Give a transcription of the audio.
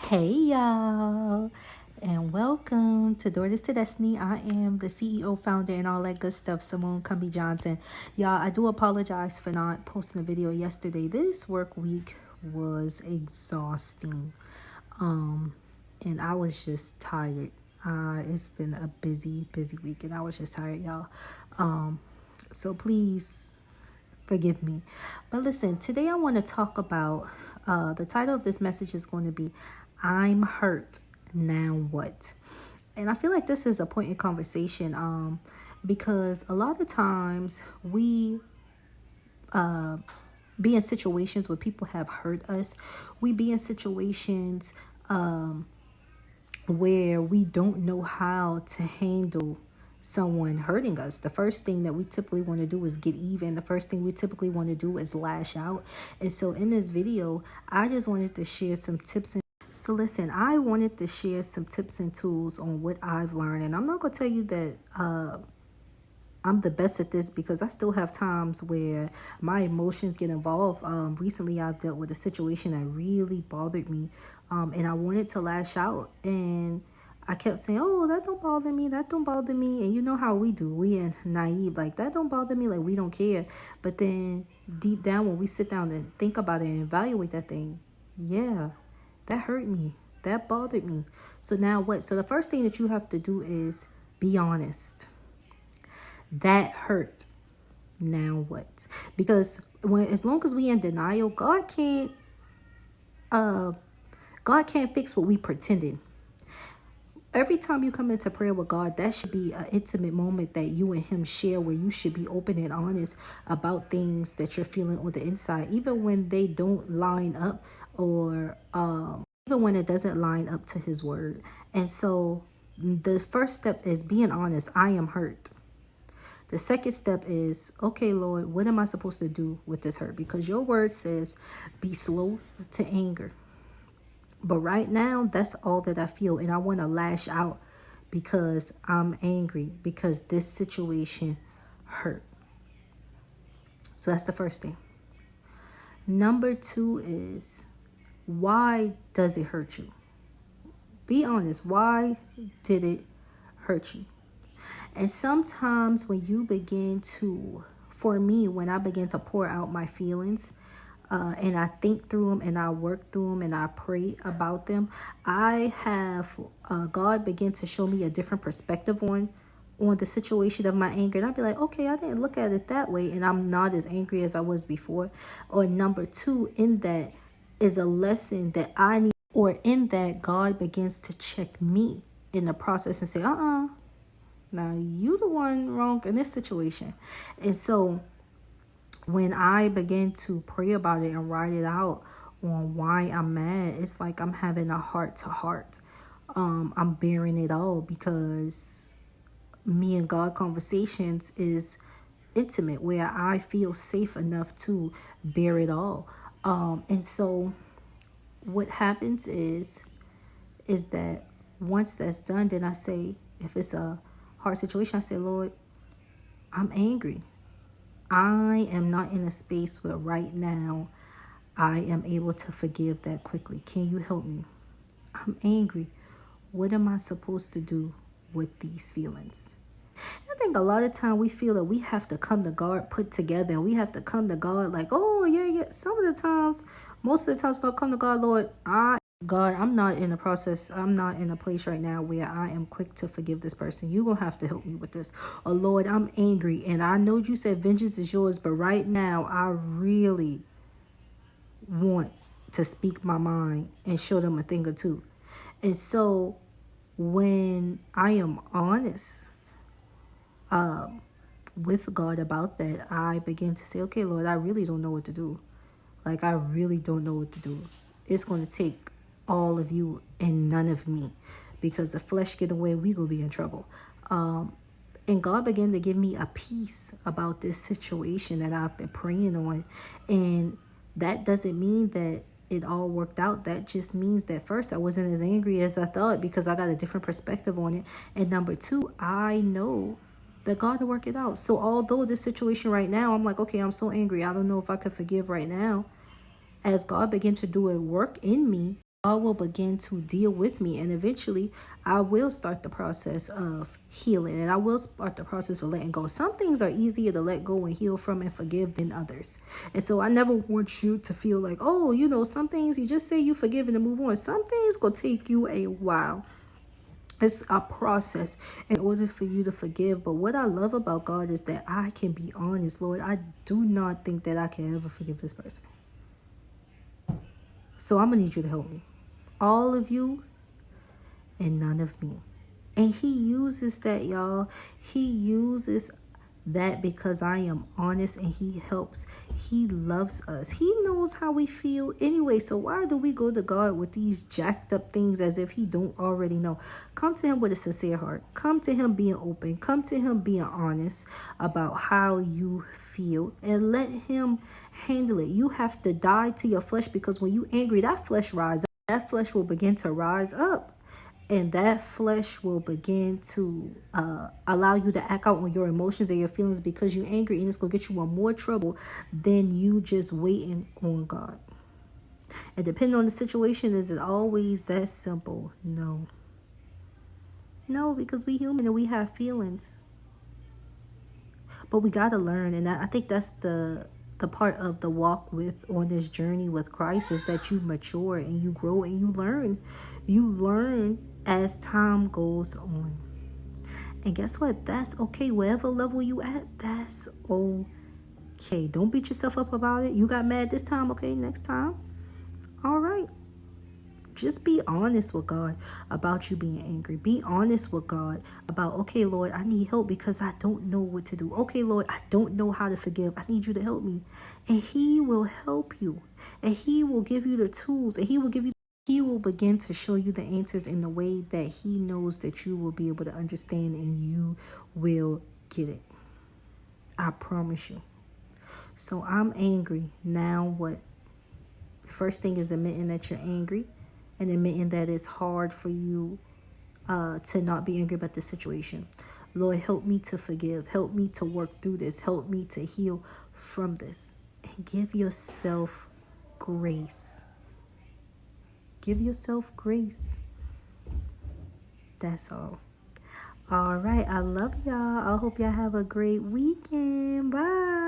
Hey y'all, and welcome to Daughters to Destiny. I am the CEO, founder, and all that good stuff, Simone Cumbie Johnson. Y'all, I do apologize for not posting a video yesterday. This work week was exhausting, and I was just tired. It's been a busy week, and I was just tired, y'all. So please forgive me. But listen, today I want to talk about the title of this message is going to be I'm hurt, now what? And I feel like this is a point in conversation because a lot of times we be in situations where people have hurt us. We be in situations where we don't know how to handle someone hurting us. The first thing that we typically want to do is get even. The first thing we typically want to do is lash out. And so in this video, I just wanted to share some tips and I wanted to share some tips and tools on what I've learned. And I'm not going to tell you that I'm the best at this because I still have times where my emotions get involved. Recently, I've dealt with a situation that really bothered me, and I wanted to lash out. And I kept saying, oh, that don't bother me. That don't bother me. And you know how we do. We are naive. Like, that don't bother me. Like, we don't care. But then deep down, when we sit down and think about it and evaluate that thing, yeah, that hurt me. That bothered me. So now what? So the first thing that you have to do is be honest. That hurt. Now what? Because as long as we in denial, God can't fix what we pretended. Every time you come into prayer with God, that should be an intimate moment that you and him share, where you should be open and honest about things that you're feeling on the inside, even when they don't line up, or even when it doesn't line up to his word. And so the first step is being honest. I am hurt. The second step is, okay, Lord, what am I supposed to do with this hurt? Because your word says, be slow to anger. But right now, that's all that I feel. And I want to lash out because I'm angry, because this situation hurt. So that's the first thing. Number two is, why does it hurt you? Be honest. Why did it hurt you? And sometimes when you begin to, for me, when I begin to pour out my feelings, and I think through them and I work through them and I pray about them, I have God begin to show me a different perspective on the situation of my anger. And I'll be like, okay, I didn't look at it that way, and I'm not as angry as I was before. Or number two, in that is a lesson that I need, or in that God begins to check me in the process and say, now you the one wrong in this situation. And so when I begin to pray about it and write it out on why I'm mad, it's like I'm having a heart to heart. I'm bearing it all because me and God conversations is intimate, where I feel safe enough to bear it all. And so what happens is that once that's done, then I say, if it's a hard situation, I say, Lord, I'm angry. I am not in a space where right now I am able to forgive that quickly. Can you help me? I'm angry. What am I supposed to do with these feelings? I think a lot of time we feel that we have to come to God put together, and we have to come to God like, oh, yeah. Some of the times, most of the times when I come to God, Lord, I'm not in a process. I'm not in a place right now where I am quick to forgive this person. You're going to have to help me with this. Oh, Lord, I'm angry. And I know you said vengeance is yours, but right now I really want to speak my mind and show them a thing or two. And so when I am honest with God about that, I begin to say, okay, Lord, I really don't know what to do. Like, I really don't know what to do. It's going to take all of you and none of me, because the flesh get away, we gonna be in trouble. And God began to give me a peace about this situation that I've been praying on. And that doesn't mean that it all worked out. That just means that first, I wasn't as angry as I thought because I got a different perspective on it. And number two, I know that God will work it out. So although this situation right now, I'm like, okay, I'm so angry, I don't know if I could forgive right now. As God began to do a work in me, God will begin to deal with me, and eventually I will start the process of healing, and I will start the process of letting go. Some things are easier to let go and heal from and forgive than others. And so I never want you to feel like, oh, some things you just say you forgive and move on. Some things gonna take you a while. It's a process in order for you to forgive. But what I love about God is that I can be honest. Lord, I do not think that I can ever forgive this person. So I'm going to need you to help me. All of you and none of me. And he uses that, y'all. He uses that because I am honest, and he helps. He loves us. He knows how we feel anyway. So why do we go to God with these jacked up things as if he don't already know? Come to him with a sincere heart. Come to him being open. Come to him being honest about how you feel, and let him handle it. You have to die to your flesh, because when you angry, that flesh rises up. That flesh will begin to rise up. And that flesh will begin to allow you to act out on your emotions and your feelings because you're angry, and it's going to get you in more trouble than you just waiting on God. And depending on the situation, is it always that simple? No. No, because we human and we have feelings. But we got to learn, and I think that's the part of the walk with on this journey with Christ, is that you mature and you grow and you learn. You learn as time goes on. And guess what? That's okay. Wherever level you at, that's okay. Don't beat yourself up about it. You got mad this time, okay? Next time, all right. Just be honest with God about you being angry. Be honest with God about, okay, Lord, I need help because I don't know what to do. Okay, Lord, I don't know how to forgive. I need you to help me. And he will help you. And he will give you the tools. And he will begin to show you the answers in the way that he knows that you will be able to understand, and you will get it. I promise you. So I'm angry. Now what? First thing is admitting that you're angry, and admitting that it's hard for you to not be angry about the situation. Lord, help me to forgive. Help me to work through this. Help me to heal from this. And give yourself grace. Give yourself grace. That's all. All right. I love y'all. I hope y'all have a great weekend. Bye.